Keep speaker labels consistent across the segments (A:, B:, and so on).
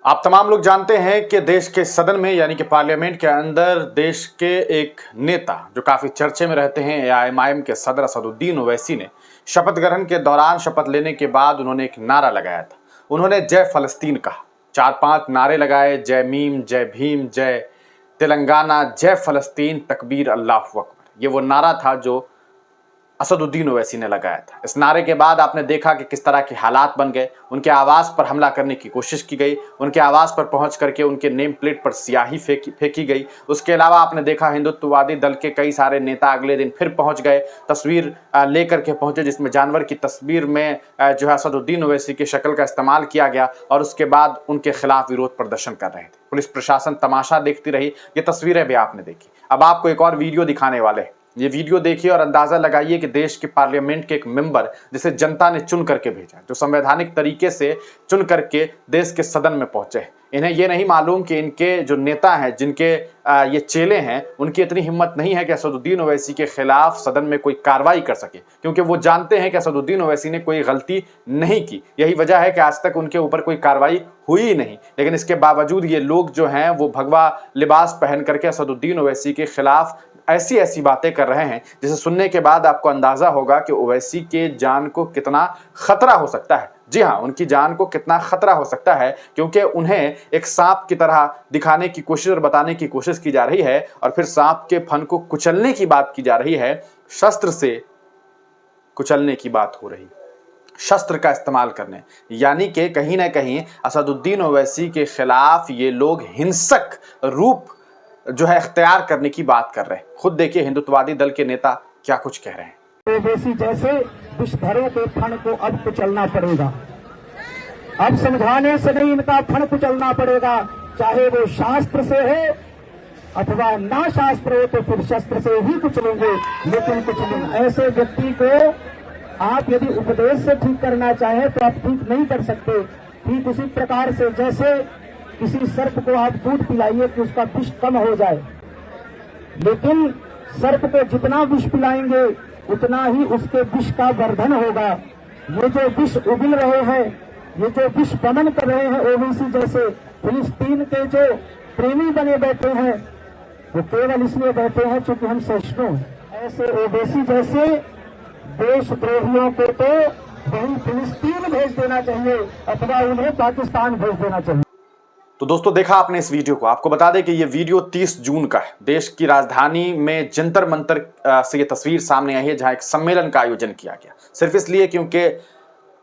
A: आप तमाम लोग जानते हैं कि देश के सदन में यानी कि पार्लियामेंट के अंदर देश के एक नेता जो काफी चर्चे में रहते हैं एआईएमआईएम के सदर असदुद्दीन ओवैसी ने शपथ ग्रहण के दौरान शपथ लेने के बाद उन्होंने एक नारा लगाया था। उन्होंने जय फलस्तीन कहा, 4-5 नारे लगाए, जय मीम, जय भीम, जय तेलंगाना, जय फलस्तीन, तकबीर, अल्लाहू अकबर। ये वो नारा था जो असदुद्दीन ओवैसी ने लगाया था। इस नारे के बाद आपने देखा कि किस तरह के हालात बन गए। उनके आवास पर हमला करने की कोशिश की गई, उनके आवास पर पहुंच करके उनके नेम प्लेट पर स्याही फेंकी गई। उसके अलावा आपने देखा हिंदुत्ववादी दल के कई सारे नेता अगले दिन फिर पहुंच गए, तस्वीर लेकर के पहुंचे जिसमें जानवर की तस्वीर में जो है असदुद्दीन ओवैसी की शक्ल का इस्तेमाल किया गया और उसके बाद उनके खिलाफ विरोध प्रदर्शन कर रहे थे। पुलिस प्रशासन तमाशा देखती रही। ये तस्वीरें भी आपने देखी। अब आपको एक और वीडियो दिखाने वाले हैं। ये वीडियो देखिए और अंदाजा लगाइए कि देश के पार्लियामेंट के एक मेंबर जिसे जनता ने चुन करके भेजा, जो संवैधानिक तरीके से चुन करके देश के सदन में पहुंचे, इन्हें ये नहीं मालूम कि इनके जो नेता हैं, जिनके ये चेले हैं, उनकी इतनी हिम्मत नहीं है कि असदुद्दीन ओवैसी के खिलाफ सदन में कोई कार्रवाई कर सके, क्योंकि वो जानते हैं कि असदुद्दीन ओवैसी ने कोई गलती नहीं की। यही वजह है कि आज तक उनके ऊपर कोई कार्रवाई हुई ही नहीं। लेकिन इसके बावजूद ये लोग जो हैं वो भगवा लिबास पहन करके असदुद्दीन ओवैसी के खिलाफ ऐसी ऐसी बातें कर रहे हैं जिसे सुनने के बाद आपको अंदाजा होगा कि ओवैसी के जान को कितना खतरा हो सकता है। जी हाँ, उनकी जान को कितना खतरा हो सकता है, क्योंकि उन्हें एक सांप की तरह दिखाने की कोशिश और बताने की कोशिश की जा रही है और फिर सांप के फन को कुचलने की बात की जा रही है। शस्त्र से कुचलने की बात हो रही है, शस्त्र का इस्तेमाल करने, यानी कि कहीं ना कहीं असदुद्दीन ओवैसी के खिलाफ ये लोग हिंसक रूप जो है इख्तियार करने की बात कर रहे हैं। खुद देखिए हिंदुत्ववादी दल के नेता क्या कुछ कह रहे हैं।
B: ओवैसी जैसे विषधरों के फण को अब कुचलना पड़ेगा। अब समझाने से नहीं, इनका फण कुचलना पड़ेगा, चाहे वो शास्त्र से है अथवा ना शास्त्र हो तो फिर शस्त्र से ही कुचलेंगे, लेकिन कुचलेंगे। ऐसे व्यक्ति को आप यदि उपदेश से ठीक करना चाहें तो आप ठीक नहीं कर सकते। ठीक उसी प्रकार से जैसे किसी सर्प को आप दूध पिलाइए कि उसका विष कम हो जाए, लेकिन सर्प को जितना विष पिलाएंगे उतना ही उसके विष का वर्धन होगा। ये जो विष उगल रहे हैं, ये जो विष वमन कर रहे हैं ओवैसी जैसे फिलिस्तीन के जो प्रेमी बने बैठे हैं, वो केवल इसलिए बैठे हैं क्योंकि हम सहिष्णु हैं। ऐसे ओवैसी जैसे देशद्रोहियों को तो वही फिलिस्तीन भेज देना चाहिए अथवा उन्हें पाकिस्तान भेज देना चाहिए।
A: तो दोस्तों, देखा आपने इस वीडियो को। आपको बता दें कि ये वीडियो 30 जून का है। देश की राजधानी में जंतर मंतर से ये तस्वीर सामने आई है, जहां एक सम्मेलन का आयोजन किया गया, सिर्फ इसलिए क्योंकि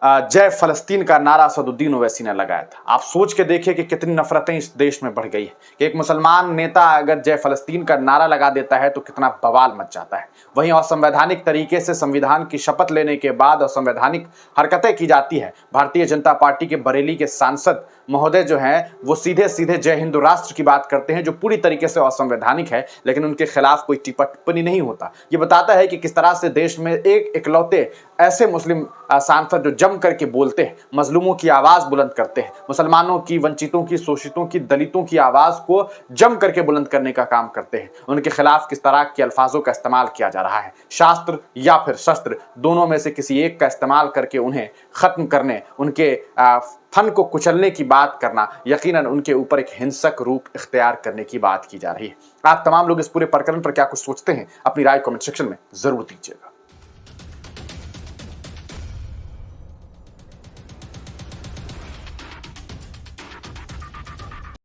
A: जय फलस्तीन का नारा असदुद्दीन ओवैसी ने लगाया था। आप सोच के देखिए कि कितनी नफरतें इस देश में बढ़ गई है कि एक मुसलमान नेता अगर जय फलस्तीन का नारा लगा देता है तो कितना बवाल मच जाता है। वहीं असंवैधानिक तरीके से संविधान की शपथ लेने के बाद असंवैधानिक हरकतें की जाती है। भारतीय जनता पार्टी के बरेली के सांसद महोदय जो हैं वो सीधे सीधे जय हिंदू राष्ट्र की बात करते हैं, जो पूरी तरीके से असंवैधानिक है, लेकिन उनके खिलाफ कोई टिप्पणी नहीं होता। ये बताता है कि किस तरह से देश में एक इकलौते ऐसे मुस्लिम सांसद जो जम करके बोलते हैं, मजलूमों की आवाज बुलंद करते हैं, मुसलमानों की, वंचितों की, शोषितों की, दलितों की आवाज को जम करके बुलंद करने का काम करते हैं। उनके खिलाफ किस तरह के अल्फाजों का इस्तेमाल किया जा रहा है, शास्त्र या फिर शस्त्र, दोनों में से किसी एक का इस्तेमाल करके उन्हें खत्म करने, उनके फन को कुचलने की बात करना, यकीनन उनके ऊपर एक हिंसक रूप इख्तियार करने की बात की जा रही है। आप तमाम लोग इस पूरे प्रकरण पर क्या कुछ सोचते हैं, अपनी राय कमेंट सेक्शन में जरूर दीजिएगा।